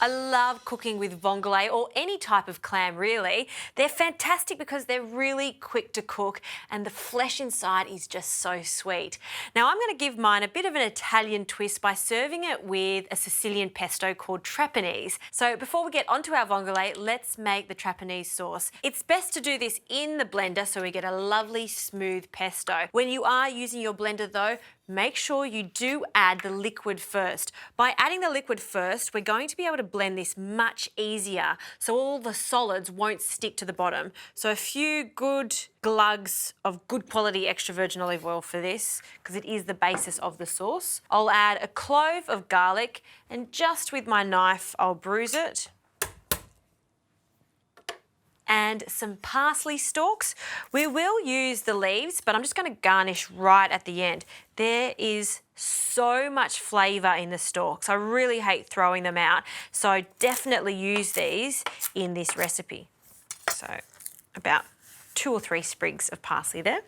I love cooking with vongole or any type of clam really. They're fantastic because they're really quick to cook and the flesh inside is just so sweet. Now I'm going to give mine a bit of an Italian twist by serving it with a Sicilian pesto called Trapanese. So before we get onto our vongole, let's make the Trapanese sauce. It's best to do this in the blender so we get a lovely smooth pesto. When you are using your blender though, make sure you do add the liquid first. By adding the liquid first, we're going to be able to blend this much easier so all the solids won't stick to the bottom. So a few good glugs of good quality extra virgin olive oil for this because it is the basis of the sauce. I'll add a clove of garlic and just with my knife I'll bruise it. And some parsley stalks. We will use the leaves, but I'm just going to garnish right at the end. There is so much flavour in the stalks. I really hate throwing them out, so definitely use these in this recipe. So about 2 or 3 sprigs of parsley there.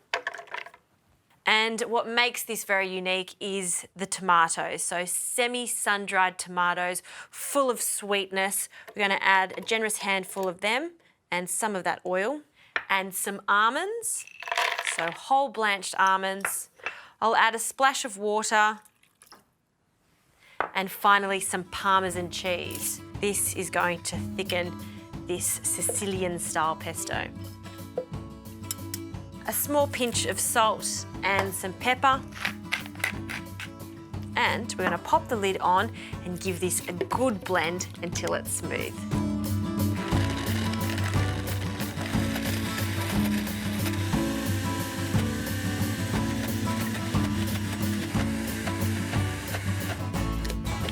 And what makes this very unique is the tomatoes. So semi-sun-dried tomatoes, full of sweetness. We're going to add a generous handful of them and some of that oil and some almonds, so whole blanched almonds. I'll add a splash of water and finally some Parmesan cheese. This is going to thicken this Sicilian style pesto. A small pinch of salt and some pepper. And we're going to pop the lid on and give this a good blend until it's smooth.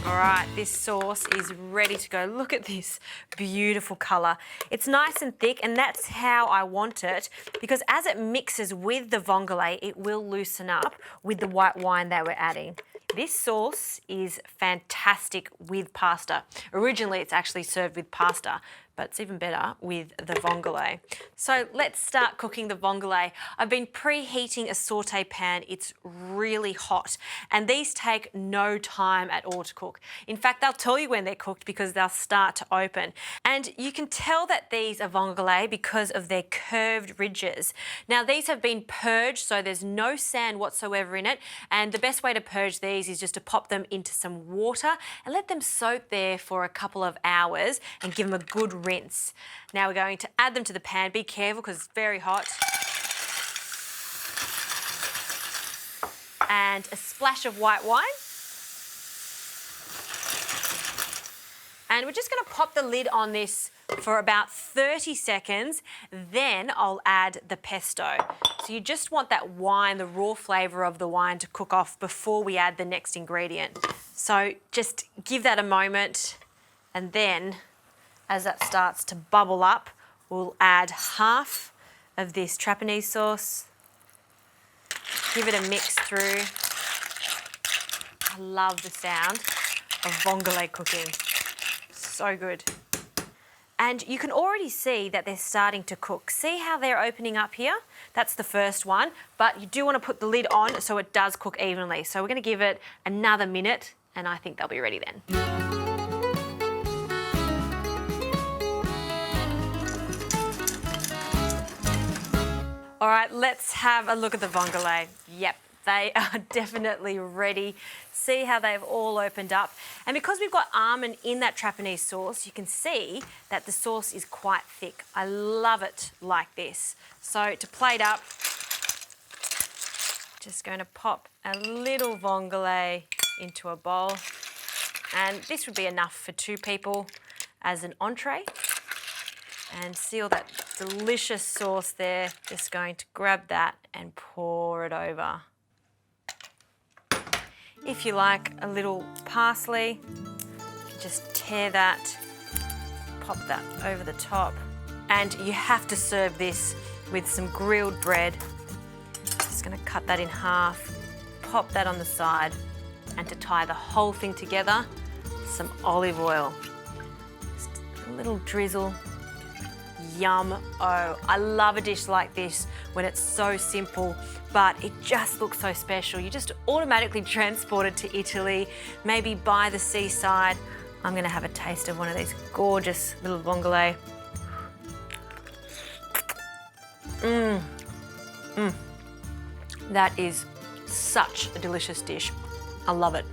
All right, this sauce is ready to go. Look at this beautiful colour. It's nice and thick and that's how I want it because as it mixes with the vongole, it will loosen up with the white wine that we're adding. This sauce is fantastic with pasta. Originally, it's actually served with pasta, but it's even better with the vongole. So let's start cooking the vongole. I've been preheating a saute pan. It's really hot, and these take no time at all to cook. In fact, they'll tell you when they're cooked because they'll start to open. And you can tell that these are vongole because of their curved ridges. Now, these have been purged, so there's no sand whatsoever in it, and the best way to purge these is just to pop them into some water and let them soak there for a couple of hours and give them a good rinse. Now we're going to add them to the pan. Be careful because it's very hot. And a splash of white wine. And we're just going to pop the lid on this for about 30 seconds, then I'll add the pesto. So you just want that wine, the raw flavour of the wine to cook off before we add the next ingredient. So just give that a moment and then as that starts to bubble up, we'll add half of this Trapanese sauce. Give it a mix through. I love the sound of vongole cooking. So good. And you can already see that they're starting to cook. See how they're opening up here? That's the first one, but you do want to put the lid on so it does cook evenly. So we're going to give it another minute and I think they'll be ready then. All right, let's have a look at the vongole. Yep, they are definitely ready. See how they've all opened up. And because we've got almond in that Trapanese sauce, you can see that the sauce is quite thick. I love it like this. So to plate up, just going to pop a little vongole into a bowl. And this would be enough for 2 people as an entree. And see all that delicious sauce there. Just going to grab that and pour it over. If you like a little parsley, you can just tear that, pop that over the top. And you have to serve this with some grilled bread. Just going to cut that in half, pop that on the side, and to tie the whole thing together, some olive oil. Just a little drizzle. Yum. Oh, I love a dish like this when it's so simple, but it just looks so special. You just automatically transported to Italy, maybe by the seaside. I'm going to have a taste of one of these gorgeous little vongole. That is such a delicious dish. I love it.